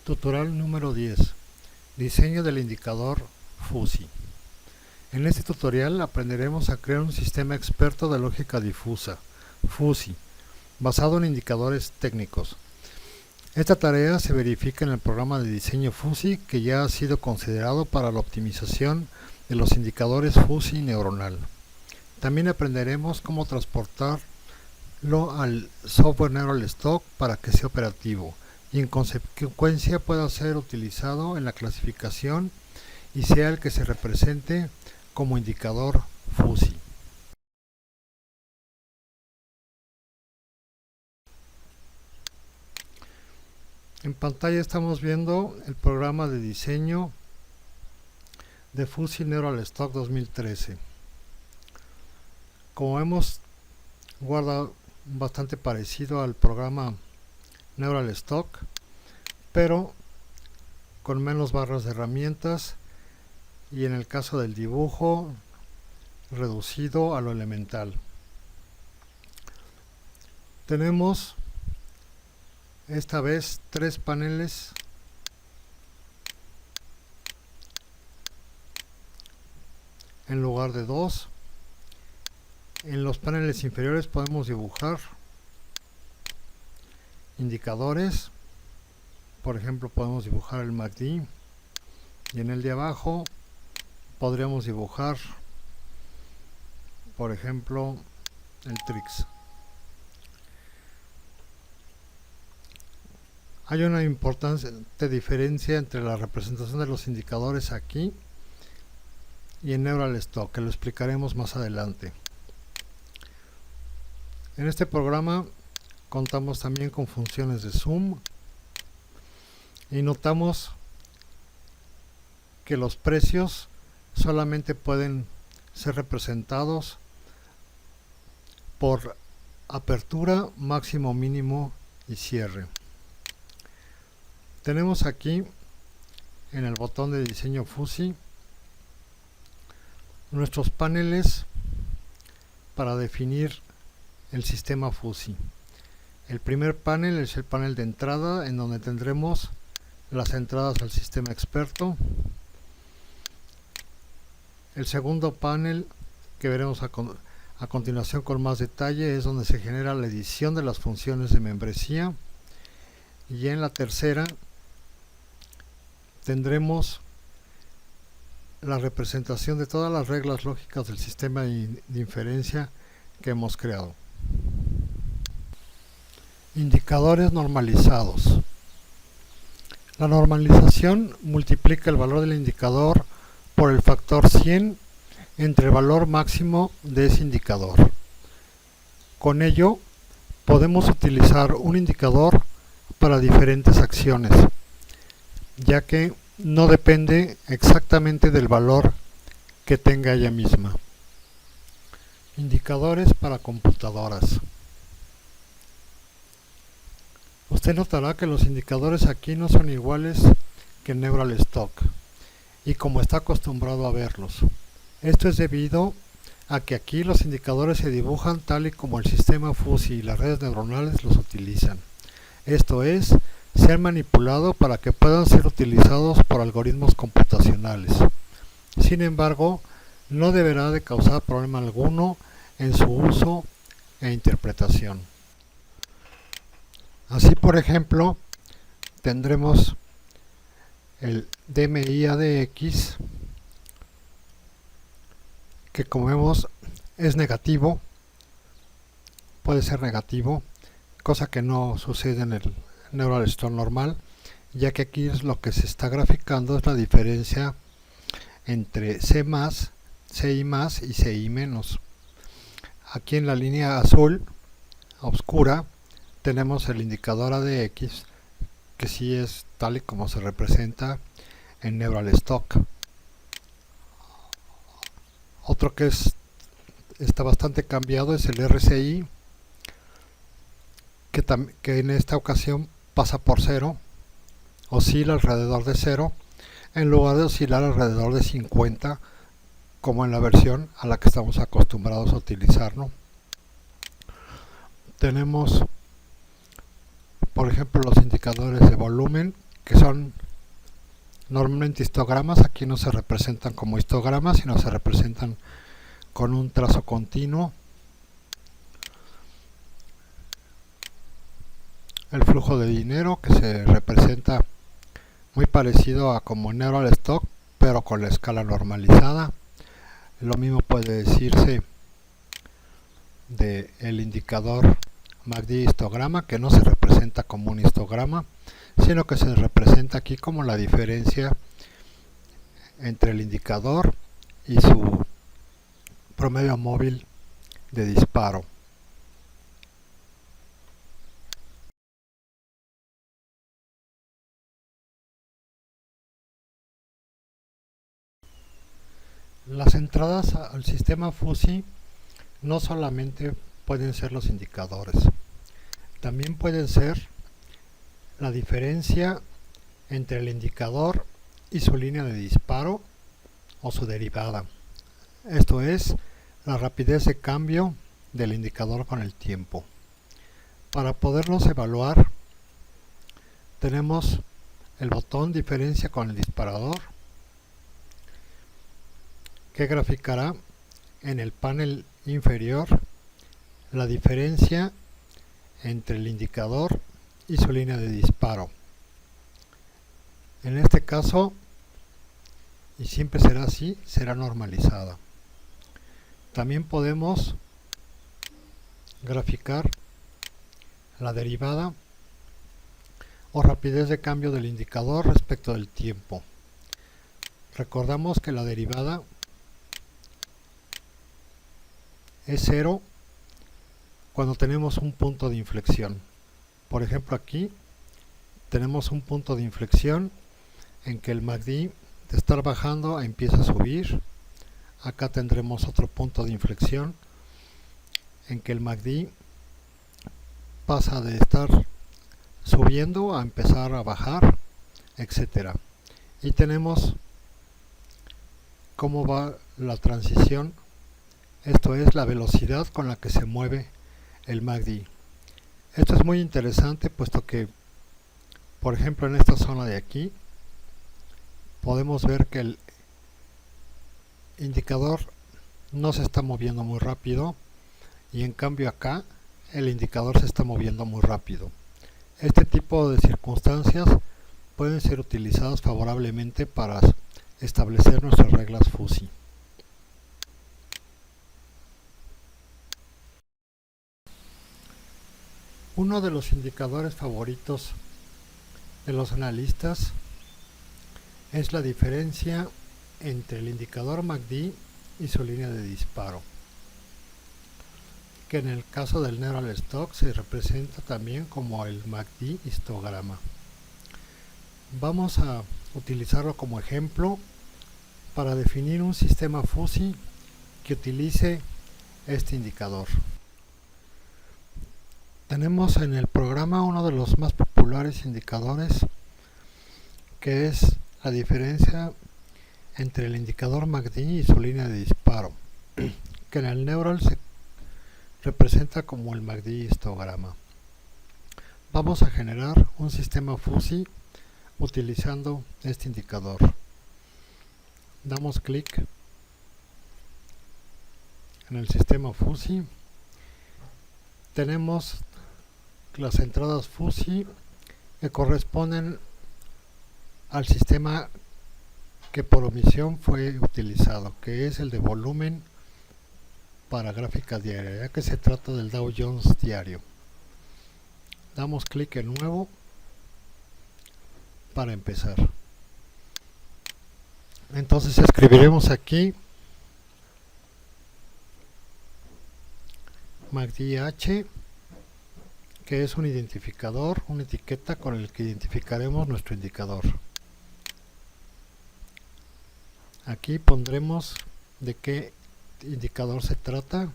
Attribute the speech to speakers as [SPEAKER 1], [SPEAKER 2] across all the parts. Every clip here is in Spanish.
[SPEAKER 1] Tutorial número 10. Diseño del indicador FUSI. En este tutorial aprenderemos a crear un sistema experto de lógica difusa, FUSI, basado en indicadores técnicos. Esta tarea se verifica en el programa de diseño FUSI que ya ha sido considerado para la optimización de los indicadores FUSI neuronal. También aprenderemos cómo transportarlo al software NeuralStalk para que sea operativo y en consecuencia pueda ser utilizado en la clasificación y sea el que se represente como indicador FUSI. En pantalla estamos viendo el programa de diseño de FUSI NeuralStalk 2013. Como vemos, guarda bastante parecido al programa NeuralStalk, pero con menos barras de herramientas y en el caso del dibujo reducido a lo elemental. Tenemos esta vez 3 paneles en lugar de 2. En los paneles inferiores podemos dibujar indicadores, por ejemplo podemos dibujar el MACD, y en el de abajo podríamos dibujar por ejemplo el TRIX. Hay una importante diferencia entre la representación de los indicadores aquí y en NeuralStalk, que lo explicaremos más adelante. En este programa contamos también con funciones de zoom y notamos que los precios solamente pueden ser representados por apertura, máximo, mínimo y cierre. Tenemos aquí en el botón de diseño FUSI nuestros paneles para definir el sistema FUSI. El primer panel es el panel de entrada, en donde tendremos las entradas al sistema experto. El segundo panel, que veremos a continuación con más detalle, es donde se genera la edición de las funciones de membresía. Y en la tercera tendremos la representación de todas las reglas lógicas del sistema de inferencia que hemos creado. Indicadores normalizados. La normalización multiplica el valor del indicador por el factor 100 entre el valor máximo de ese indicador. Con ello podemos utilizar un indicador para diferentes acciones, ya que no depende exactamente del valor que tenga ella misma. Indicadores para computadoras. Usted notará que los indicadores aquí no son iguales que en NeuralStalk y como está acostumbrado a verlos. Esto es debido a que aquí los indicadores se dibujan tal y como el sistema FUSI y las redes neuronales los utilizan. Esto es, se han manipulado para que puedan ser utilizados por algoritmos computacionales. Sin embargo, no deberá de causar problema alguno en su uso e interpretación. Así, por ejemplo, tendremos el DMI-ADX, que como vemos es negativo, puede ser negativo, cosa que no sucede en el NeuralStalk normal, ya que aquí es lo que se está graficando es la diferencia entre C+, CI+, y CI-. Aquí en la línea azul oscura tenemos el indicador ADX, que sí es tal y como se representa en NeuralStalk. Otro que está bastante cambiado es el RSI, que en esta ocasión pasa por 0, oscila alrededor de 0, en lugar de oscilar alrededor de 50, como en la versión a la que estamos acostumbrados a utilizar, ¿no? Tenemos, por ejemplo, los indicadores de volumen, que son normalmente histogramas. Aquí no se representan como histogramas, sino se representan con un trazo continuo. El flujo de dinero, que se representa muy parecido a como Neural Stock, pero con la escala normalizada. Lo mismo puede decirse del indicador MACD histograma, que no se representa como un histograma, sino que se representa aquí como la diferencia entre el indicador y su promedio móvil de disparo. Las entradas al sistema FUSI no solamente pueden ser los indicadores, también pueden ser la diferencia entre el indicador y su línea de disparo o su derivada. Esto es la rapidez de cambio del indicador con el tiempo. Para poderlos evaluar, tenemos el botón diferencia con el disparador, que graficará en el panel inferior la diferencia entre el indicador y su línea de disparo. En este caso, y siempre será así, será normalizada. También podemos graficar la derivada o rapidez de cambio del indicador respecto del tiempo. Recordamos que la derivada es 0 cuando tenemos un punto de inflexión. Por ejemplo, aquí tenemos un punto de inflexión en que el MACD de estar bajando empieza a subir. Acá tendremos otro punto de inflexión en que el MACD pasa de estar subiendo a empezar a bajar, etcétera. Y tenemos cómo va la transición. Esto es la velocidad con la que se mueve el MACD. Esto es muy interesante, puesto que, por ejemplo, en esta zona de aquí, podemos ver que el indicador no se está moviendo muy rápido, y en cambio acá el indicador se está moviendo muy rápido. Este tipo de circunstancias pueden ser utilizadas favorablemente para establecer nuestras reglas FUSI. Uno de los indicadores favoritos de los analistas es la diferencia entre el indicador MACD y su línea de disparo, que en el caso del Neural Stock se representa también como el MACD histograma. Vamos a utilizarlo como ejemplo para definir un sistema FUSI que utilice este indicador. Tenemos en el programa uno de los más populares indicadores, que es la diferencia entre el indicador MACD y su línea de disparo, que en el Neural se representa como el MACD histograma. Vamos a generar un sistema FUSI utilizando este indicador. Damos clic en el sistema FUSI. Tenemos las entradas FUSI que corresponden al sistema que por omisión fue utilizado, que es el de volumen para gráfica diaria, ya que se trata del Dow Jones diario. Damos clic en nuevo para empezar. Entonces escribiremos aquí MACD-H, que es un identificador, una etiqueta con el que identificaremos nuestro indicador. Aquí pondremos de qué indicador se trata,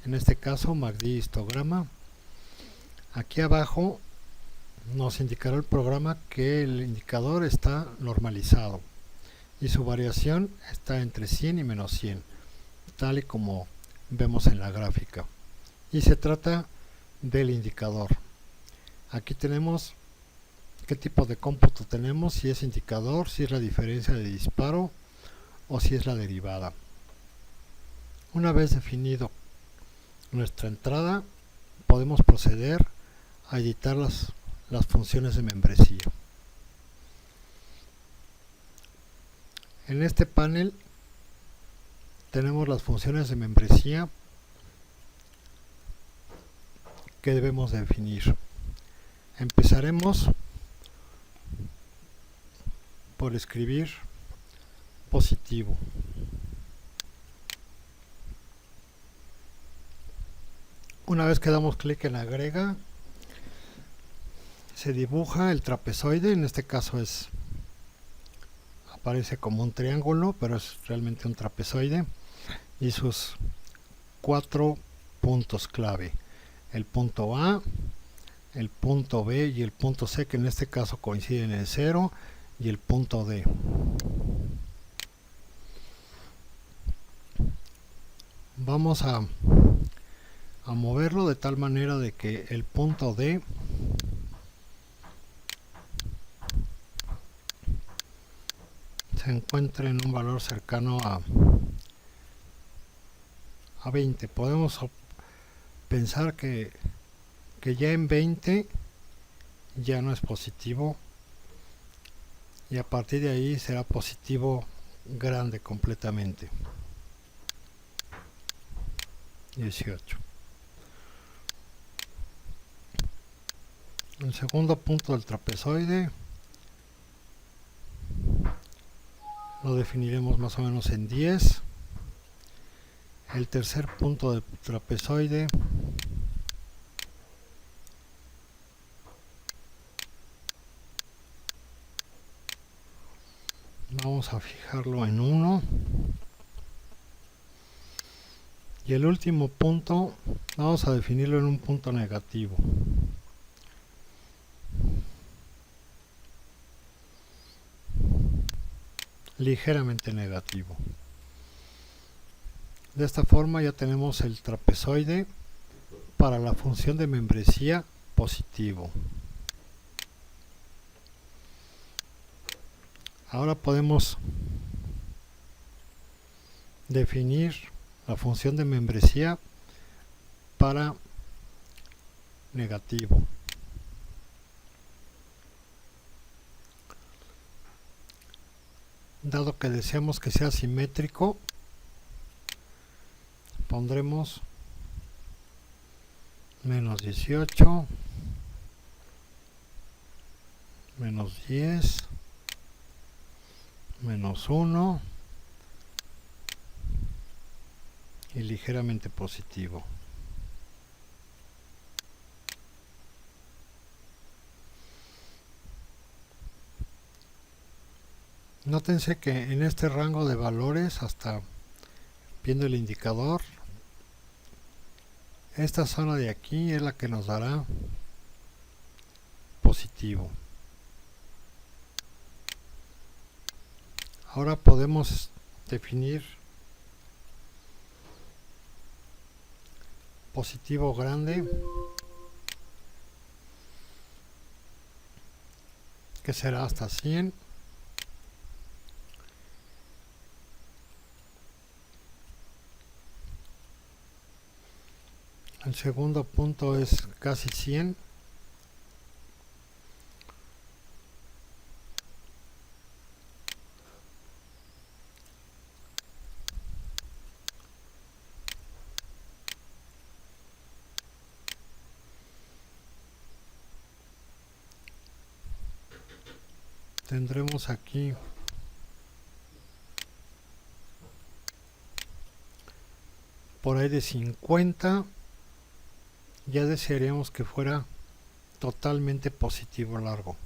[SPEAKER 1] en este caso MACD histograma. Aquí abajo nos indicará el programa que el indicador está normalizado y su variación está entre 100 y menos 100, tal y como vemos en la gráfica, y se trata del indicador. Aquí tenemos qué tipo de cómputo tenemos, si es indicador, si es la diferencia de disparo o si es la derivada. Una vez definido nuestra entrada, podemos proceder a editar las funciones de membresía. En este panel tenemos las funciones de membresía que debemos definir. Empezaremos por escribir positivo. Una vez que damos clic en agrega, se dibuja el trapezoide. En este caso aparece como un triángulo, pero es realmente un trapezoide, y sus 4 puntos clave: el punto A, el punto B y el punto C, que en este caso coinciden en el 0, y el punto D. Vamos a moverlo de tal manera de que el punto D se encuentre en un valor cercano a 20. Podemos pensar que ya en 20 ya no es positivo, y a partir de ahí será positivo grande completamente. 18. El segundo punto del trapezoide lo definiremos más o menos en 10. El tercer punto del trapezoide vamos a fijarlo en 1. Y el último punto vamos a definirlo en un punto negativo. Ligeramente negativo. De esta forma ya tenemos el trapezoide para la función de membresía positivo. Ahora podemos definir la función de membresía para negativo. Dado que deseamos que sea simétrico, pondremos menos 18, menos 10, menos 1 y ligeramente positivo. Nótense que en este rango de valores, hasta viendo el indicador, esta zona de aquí es la que nos dará positivo. Ahora podemos definir positivo grande, que será hasta 100. El segundo punto es casi 100. Tendremos aquí por ahí de 50. Ya desearíamos que fuera totalmente positivo largo,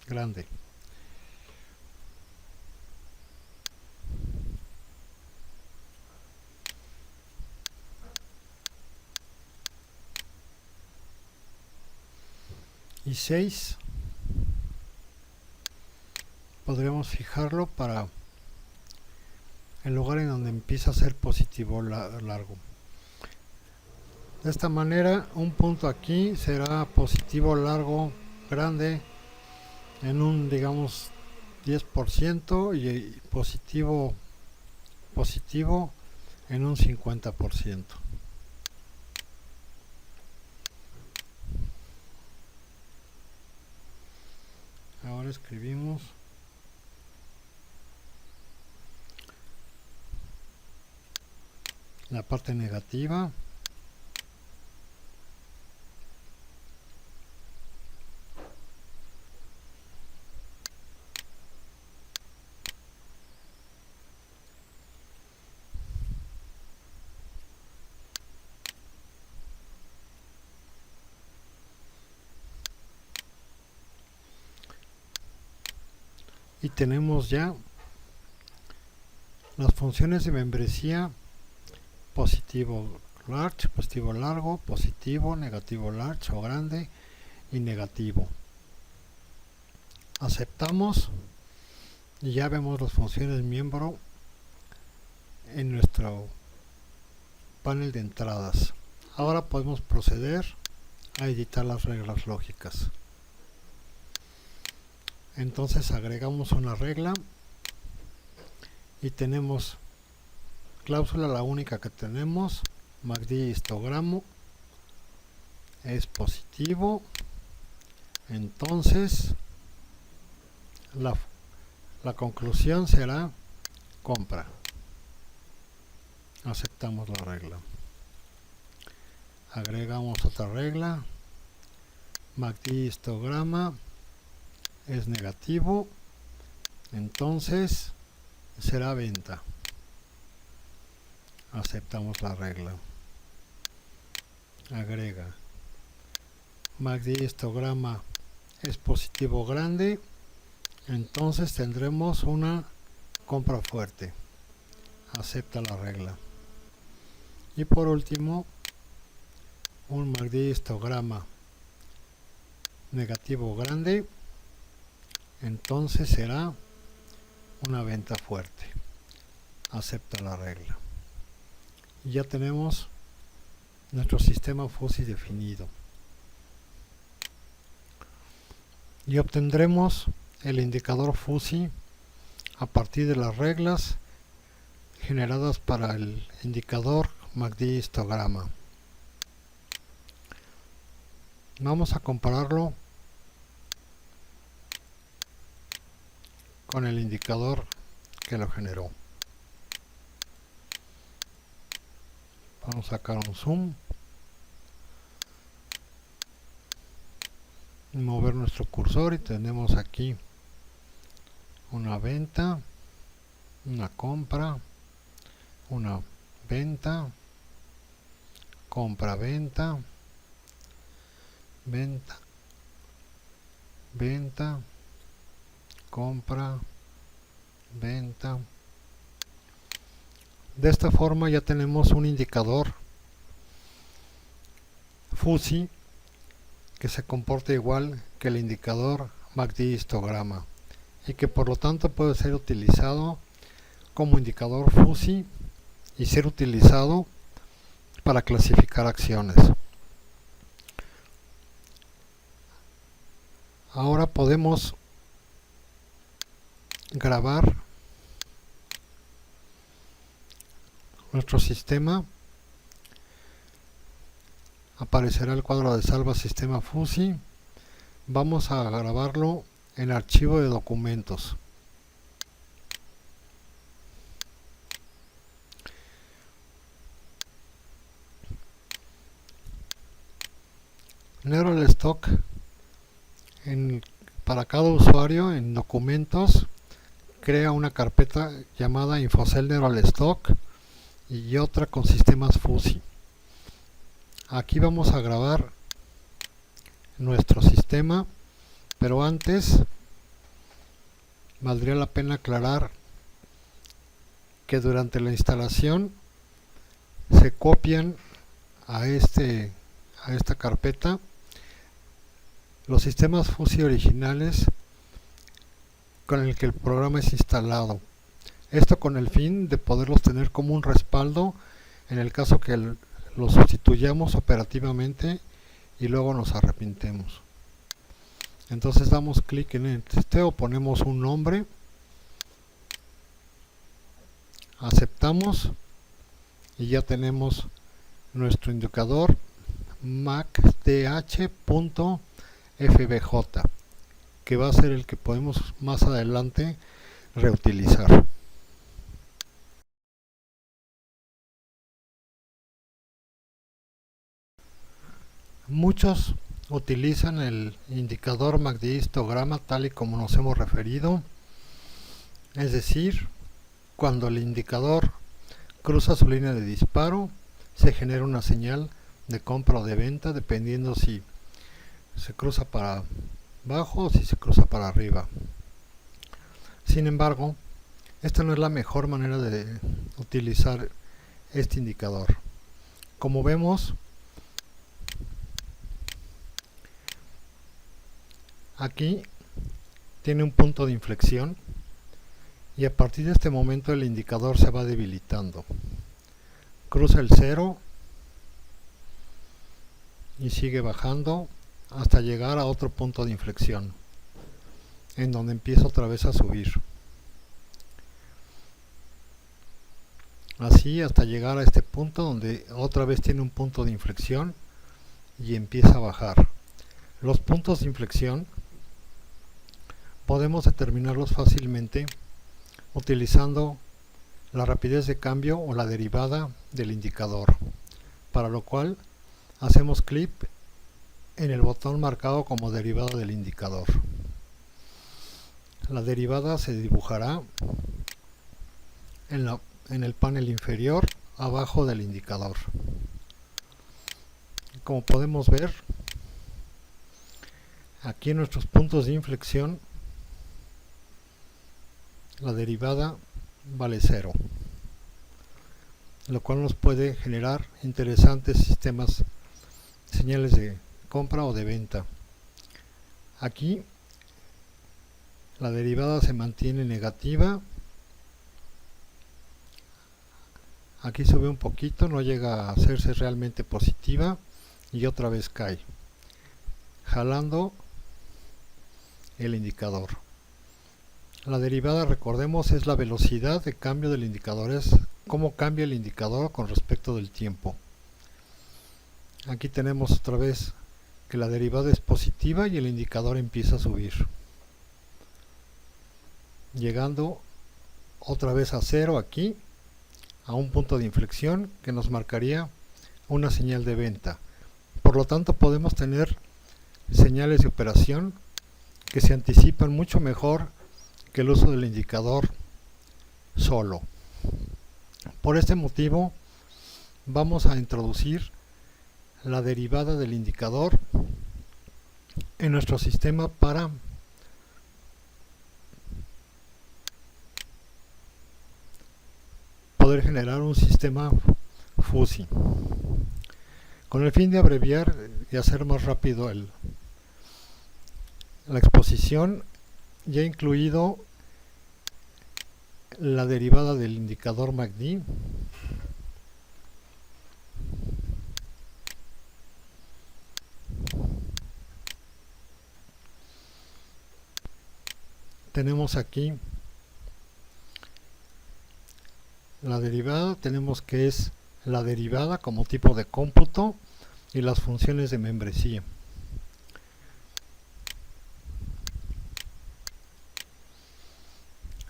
[SPEAKER 1] grande. Y 6 podríamos fijarlo para el lugar en donde empieza a ser positivo largo. De esta manera, un punto aquí será positivo largo grande en un, digamos, 10% y positivo en un 50%. Ahora escribimos la parte negativa. Y tenemos ya las funciones de membresía: positivo large, positivo largo, positivo, negativo large o grande y negativo. Aceptamos y ya vemos las funciones miembro en nuestro panel de entradas. Ahora podemos proceder a editar las reglas lógicas. Entonces agregamos una regla y tenemos cláusula, la única que tenemos, MACD histogramo es positivo, entonces la conclusión será compra. Aceptamos la regla. Agregamos otra regla, MACD histograma es negativo, entonces será venta. Aceptamos la regla. Agrega, MACD histograma es positivo grande, entonces tendremos una compra fuerte. Acepta la regla. Y por último, un MACD histograma negativo grande, entonces será una venta fuerte. Acepta la regla. Y ya tenemos nuestro sistema FUSI definido. Y obtendremos el indicador FUSI a partir de las reglas generadas para el indicador MACD histograma. Vamos a compararlo con el indicador que lo generó. Vamos a sacar un zoom, mover nuestro cursor y tenemos aquí una venta, una compra, una venta, compra, venta, venta, venta, compra, venta. De esta forma ya tenemos un indicador FUSI que se comporta igual que el indicador MACD histograma y que por lo tanto puede ser utilizado como indicador FUSI y ser utilizado para clasificar acciones. Ahora podemos grabar nuestro sistema. Aparecerá el cuadro de salva sistema FUSI. Vamos a grabarlo en archivo de documentos. NeuralStock para cada usuario en documentos crea una carpeta llamada Infocell NeuralStock y otra con sistemas FUSI. Aquí vamos a grabar nuestro sistema, pero antes valdría la pena aclarar que durante la instalación se copian a esta carpeta los sistemas FUSI originales con el que el programa es instalado. Esto con el fin de poderlos tener como un respaldo en el caso que los sustituyamos operativamente y luego nos arrepintemos. Entonces damos clic en este o ponemos un nombre, aceptamos y ya tenemos nuestro indicador MACDH.fbj, que va a ser el que podemos más adelante reutilizar. Muchos utilizan el indicador MACD histograma tal y como nos hemos referido, es decir, cuando el indicador cruza su línea de disparo se genera una señal de compra o de venta dependiendo si se cruza para abajo o si se cruza para arriba. Sin embargo, esta no es la mejor manera de utilizar este indicador. Como vemos, aquí tiene un punto de inflexión y a partir de este momento el indicador se va debilitando. Cruza el 0 y sigue bajando hasta llegar a otro punto de inflexión, en donde empieza otra vez a subir. Así hasta llegar a este punto donde otra vez tiene un punto de inflexión y empieza a bajar. Los puntos de inflexión podemos determinarlos fácilmente utilizando la rapidez de cambio o la derivada del indicador, para lo cual hacemos clic en el botón marcado como derivada del indicador. La derivada se dibujará en el panel inferior abajo del indicador. Como podemos ver, aquí en nuestros puntos de inflexión la derivada vale 0, lo cual nos puede generar interesantes sistemas, señales de compra o de venta. Aquí la derivada se mantiene negativa, aquí sube un poquito, no llega a hacerse realmente positiva y otra vez cae, jalando el indicador. La derivada, recordemos, es la velocidad de cambio del indicador, es cómo cambia el indicador con respecto del tiempo. Aquí tenemos otra vez que la derivada es positiva y el indicador empieza a subir, llegando otra vez a 0 aquí, a un punto de inflexión que nos marcaría una señal de venta. Por lo tanto, podemos tener señales de operación que se anticipan mucho mejor que el uso del indicador solo. Por este motivo, vamos a introducir la derivada del indicador en nuestro sistema para poder generar un sistema FUSI. Con el fin de abreviar y hacer más rápido la exposición, ya he incluido la derivada del indicador MACD, tenemos aquí la derivada, tenemos que es la derivada como tipo de cómputo y las funciones de membresía.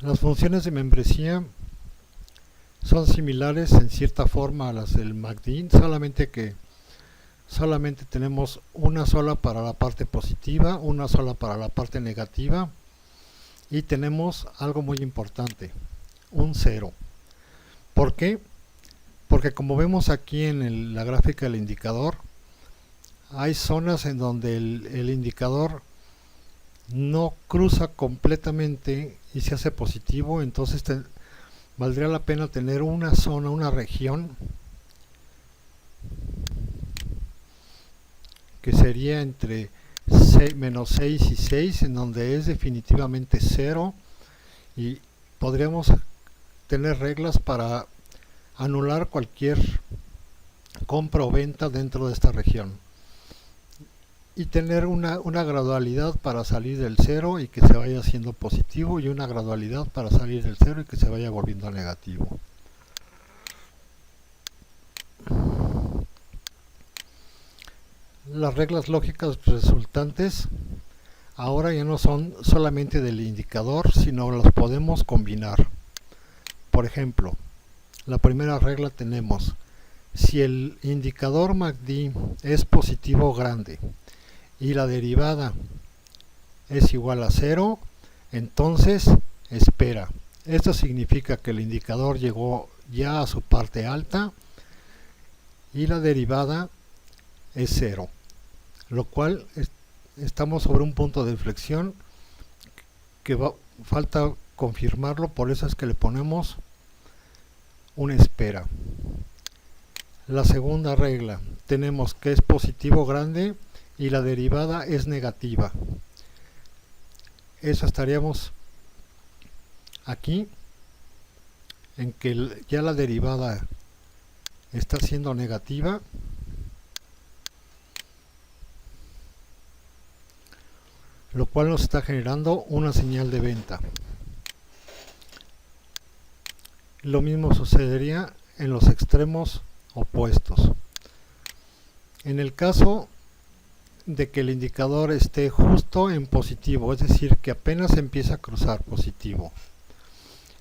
[SPEAKER 1] Las funciones de membresía son similares en cierta forma a las del MACD, solamente que tenemos una sola para la parte positiva, una sola para la parte negativa y tenemos algo muy importante, un 0. ¿Por qué? Porque como vemos aquí en la gráfica del indicador, hay zonas en donde el indicador no cruza completamente y se hace positivo, entonces valdría la pena tener una zona, una región que sería entre menos 6 y 6, en donde es definitivamente 0 y podríamos tener reglas para anular cualquier compra o venta dentro de esta región. y tener una gradualidad para salir del 0 y que se vaya haciendo positivo, y una gradualidad para salir del 0 y que se vaya volviendo negativo. Las reglas lógicas resultantes ahora ya no son solamente del indicador, sino las podemos combinar. Por ejemplo, la primera regla tenemos: si el indicador MACD es positivo grande y la derivada es igual a 0, entonces espera. Esto significa que el indicador llegó ya a su parte alta y la derivada es 0, lo cual estamos sobre un punto de inflexión que falta confirmarlo, por eso es que le ponemos una espera. La segunda regla, tenemos que es positivo grande y la derivada es negativa. Eso estaríamos aquí en que ya la derivada está siendo negativa, lo cual nos está generando una señal de venta. Lo mismo sucedería en los extremos opuestos. En el caso de que el indicador esté justo en positivo, es decir, que apenas empieza a cruzar positivo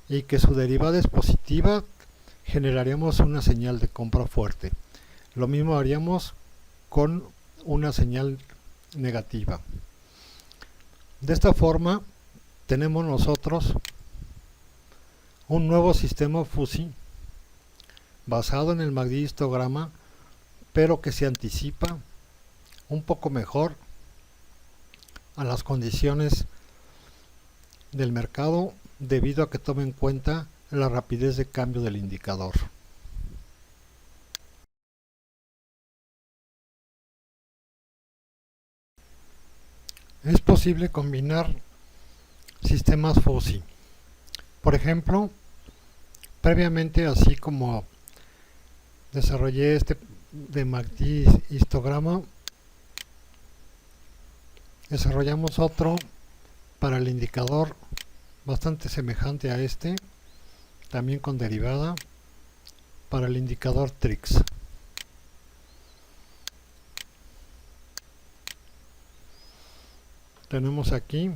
[SPEAKER 1] y que su derivada es positiva, generaríamos una señal de compra fuerte. Lo mismo haríamos con una señal negativa. De esta forma tenemos nosotros un nuevo sistema FUSI basado en el MACD histograma, pero que se anticipa un poco mejor a las condiciones del mercado, debido a que tome en cuenta la rapidez de cambio del indicador. Es posible combinar sistemas FUSI. Por ejemplo, previamente, así como desarrollé este de MACD histograma, desarrollamos otro para el indicador bastante semejante a este, también con derivada, para el indicador TRIX. Tenemos aquí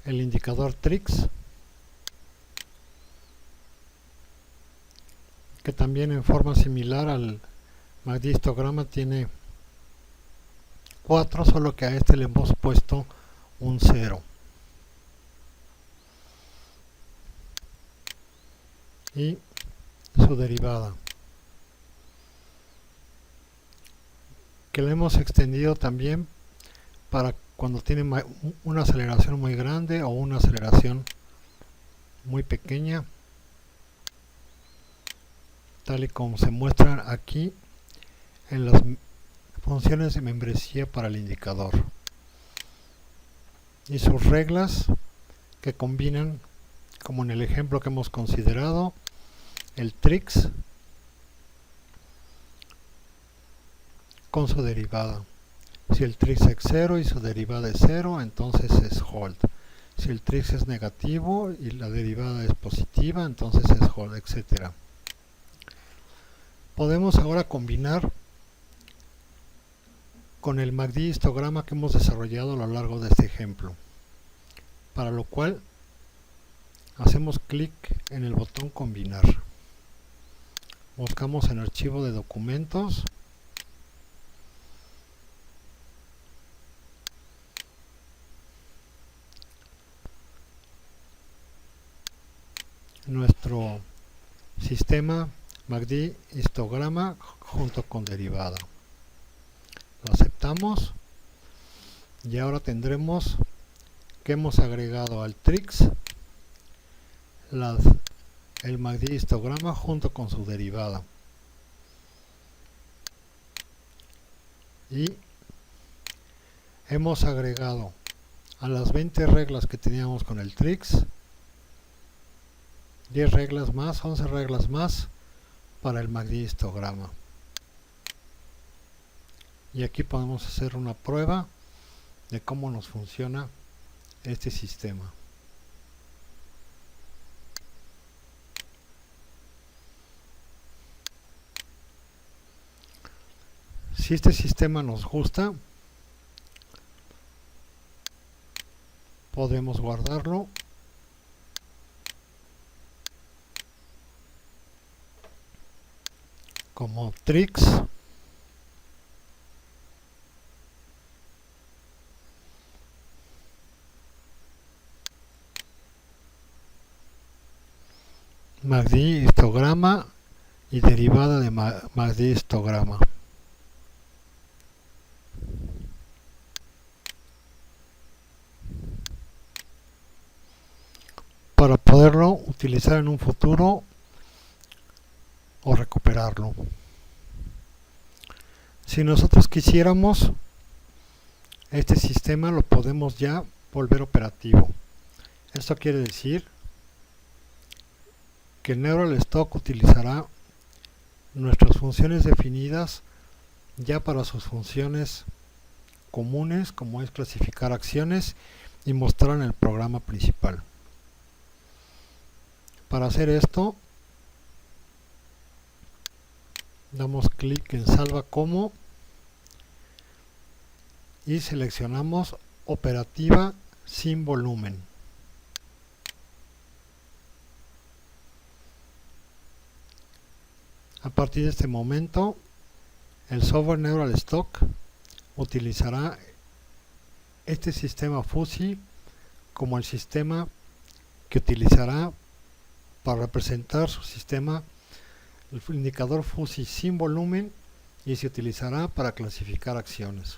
[SPEAKER 1] el indicador TRIX, que también en forma similar al MACD histograma tiene 4, solo que a este le hemos puesto un 0. Y su derivada, que le hemos extendido también para cuando tiene una aceleración muy grande o una aceleración muy pequeña, tal y como se muestra aquí en las funciones de membresía para el indicador, y sus reglas que combinan, como en el ejemplo que hemos considerado, el TRIX con su derivada. Si el TRIX es 0 y su derivada es 0, entonces es hold. Si el TRIX es negativo y la derivada es positiva, entonces es hold, etc. Podemos ahora combinar con el MACD histograma que hemos desarrollado a lo largo de este ejemplo, para lo cual hacemos clic en el botón combinar, buscamos en archivo de documentos, nuestro sistema MACD histograma junto con derivada. Lo aceptamos y ahora tendremos que hemos agregado al TRIX el MACD histograma junto con su derivada, y hemos agregado a las 20 reglas que teníamos con el TRIX 10 reglas más, 11 reglas más para el MACD histograma. y aquí podemos hacer una prueba de cómo nos funciona este sistema. Si este sistema nos gusta, podemos guardarlo como tricks MACD histograma y derivada de MACD histograma. Para poderlo utilizar en un futuro o recuperarlo. Si nosotros quisiéramos, este sistema lo podemos ya volver operativo. Esto quiere decir que NeuralStock utilizará nuestras funciones definidas ya para sus funciones comunes, como es clasificar acciones y mostrar en el programa principal. Para hacer esto, damos clic en Salva como y seleccionamos Operativa sin volumen. A partir de este momento, el software NeuralStock utilizará este sistema Fuzzy como el sistema que utilizará para representar su sistema, el indicador Fuzzy sin volumen, y se utilizará para clasificar acciones.